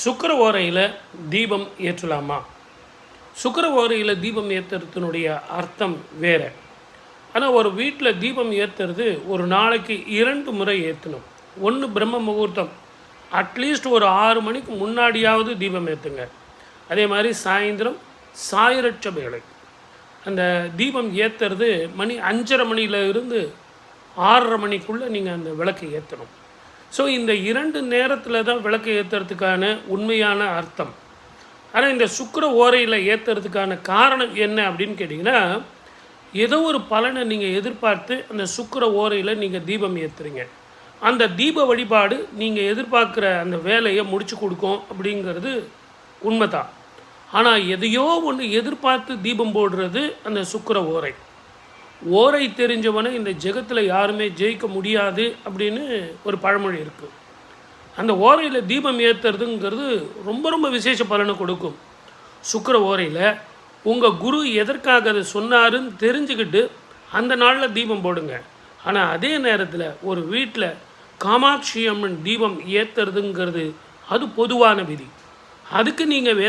சுக்கிர ஓரையில் தீபம் ஏற்றலாமா? சுக்கிர ஓரையில் தீபம் ஏற்றுறதுனுடைய அர்த்தம் வேறு. ஆனால் ஒரு வீட்டில் தீபம் ஏற்றுறது ஒரு நாளைக்கு 2 முறை ஏற்றணும். ஒன்று பிரம்ம முகூர்த்தம், அட்லீஸ்ட் ஒரு 6 மணிக்கு முன்னாடியாவது தீபம் ஏற்றுங்க. அதே மாதிரி சாயந்தரம் சாயரட்ச வேளை அந்த தீபம் ஏற்றுறது மணி 5:30 மணியிலிருந்து 6:30 மணிக்குள்ளே நீங்கள் அந்த விளக்கை ஏற்றணும். ஸோ இந்த 2 நேரத்தில் தான் விளக்கு ஏற்றுறதுக்கான உண்மையான அர்த்தம். ஆனால் இந்த சுக்கிர ஓரையில் ஏற்றுறதுக்கான காரணம் என்ன அப்படின்னு கேட்டிங்கன்னா, ஏதோ ஒரு பலனை நீங்கள் எதிர்பார்த்து அந்த சுக்கிர ஓரையில் நீங்கள் தீபம் ஏற்றுறீங்க. அந்த தீப வழிபாடு நீங்கள் எதிர்பார்க்குற அந்த வேலையை முடிச்சு கொடுக்கும் அப்படிங்கிறது உண்மை தான். ஆனால் எதையோ ஒன்று எதிர்பார்த்து தீபம் போடுறது அந்த சுக்கிர ஓரை. ஓரை தெரிஞ்சவனை இந்த ஜெகத்தில் யாருமே ஜெயிக்க முடியாது அப்படின்னு ஒரு பழமொழி இருக்குது. அந்த ஓரையில் தீபம் ஏற்றுறதுங்கிறது ரொம்ப ரொம்ப விசேஷ பலனை கொடுக்கும். சுக்கிர ஓரையில் உங்கள் குரு எதற்காக அதை சொன்னாருன்னு தெரிஞ்சுக்கிட்டு அந்த நாளில் தீபம் போடுங்க. ஆனால் அதே நேரத்தில் ஒரு வீட்டில் காமாட்சி அம்மன் தீபம் ஏற்றுறதுங்கிறது அது பொதுவான விதி. அதுக்கு நீங்கள்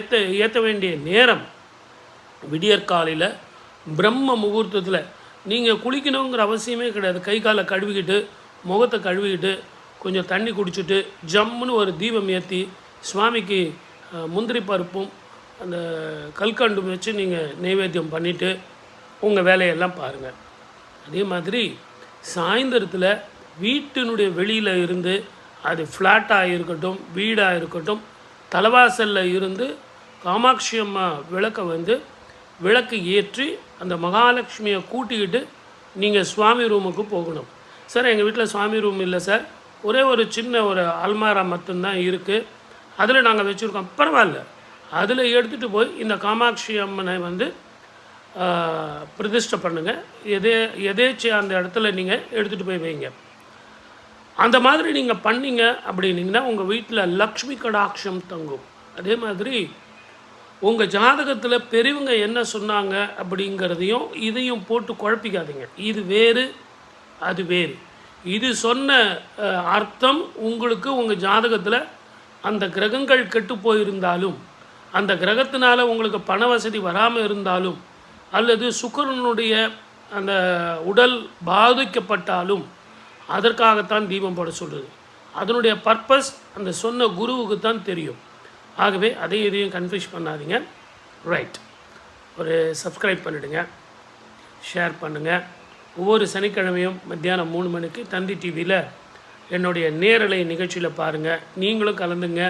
ஏற்ற வேண்டிய நேரம் விடியற்காலையில் பிரம்ம முகூர்த்தத்தில். நீங்கள் குளிக்கணுங்கிற அவசியமே கிடையாது. கை காலை கழுவிக்கிட்டு முகத்தை கழுவிக்கிட்டு கொஞ்சம் தண்ணி குடிச்சிட்டு ஜம்முன்னு ஒரு தீபம் ஏற்றி சுவாமிக்கு முந்திரி பருப்பும் அந்த கல்கண்டும் வச்சு நீங்கள் நைவேத்தியம் பண்ணிவிட்டு உங்கள் வேலையெல்லாம் பாருங்கள். அதே மாதிரி சாயந்தரத்தில் வீட்டினுடைய வெளியில் இருந்து, அது ஃப்ளாட்டாக இருக்கட்டும் வீடாக இருக்கட்டும், தலைவாசலில் இருந்து காமாட்சி அம்மா விளக்கு ஏற்றி அந்த மகாலட்சுமியை கூட்டிக்கிட்டு நீங்கள் சுவாமி ரூமுக்கு போகணும். சார் எங்கள் வீட்டில் சுவாமி ரூம் இல்லை சார், ஒரே ஒரு சின்ன ஒரு அல்மாரா மட்டும்தான் இருக்குது, அதில் நாங்கள் வச்சுருக்கோம். பரவாயில்ல, அதில் எடுத்துகிட்டு போய் இந்த காமாட்சி அம்மனை பிரதிஷ்டை பண்ணுங்கள். எதேச்சியாக அந்த இடத்துல நீங்கள் எடுத்துகிட்டு போய் வைங்க. அந்த மாதிரி நீங்கள் பண்ணிங்க அப்படின்னிங்கன்னா உங்கள் வீட்டில் லக்ஷ்மி கடாட்சம் தங்கும். அதே மாதிரி உங்கள் ஜாதகத்தில் பெரியவங்க என்ன சொன்னாங்க அப்படிங்கிறதையும் இதையும் போட்டு குழப்பிக்காதீங்க. இது வேறு அது வேறு. இது சொன்ன அர்த்தம் உங்களுக்கு உங்கள் ஜாதகத்தில் அந்த கிரகங்கள் கெட்டு போயிருந்தாலும், அந்த கிரகத்தினால் உங்களுக்கு பண வசதி வராமல் இருந்தாலும், அல்லது சுக்கிரனுடைய அந்த உடல் பாதிக்கப்பட்டாலும் அதற்காகத்தான் தீபம் போட சொல்கிறது. அதனுடைய பர்பஸ் அந்த சொன்ன குருவுக்கு தான் தெரியும். ஆகவே அதையும் இதையும் கன்ஃபியூஸ் பண்ணாதீங்க. ரைட், ஒரு சப்ஸ்கிரைப் பண்ணிவிடுங்க, ஷேர் பண்ணுங்கள். ஒவ்வொரு சனிக்கிழமையும் மத்தியானம் 3 மணிக்கு தந்தி டிவியில் என்னுடைய நேரலை நிகழ்ச்சியில் பாருங்கள். நீங்களும் கலந்துங்க.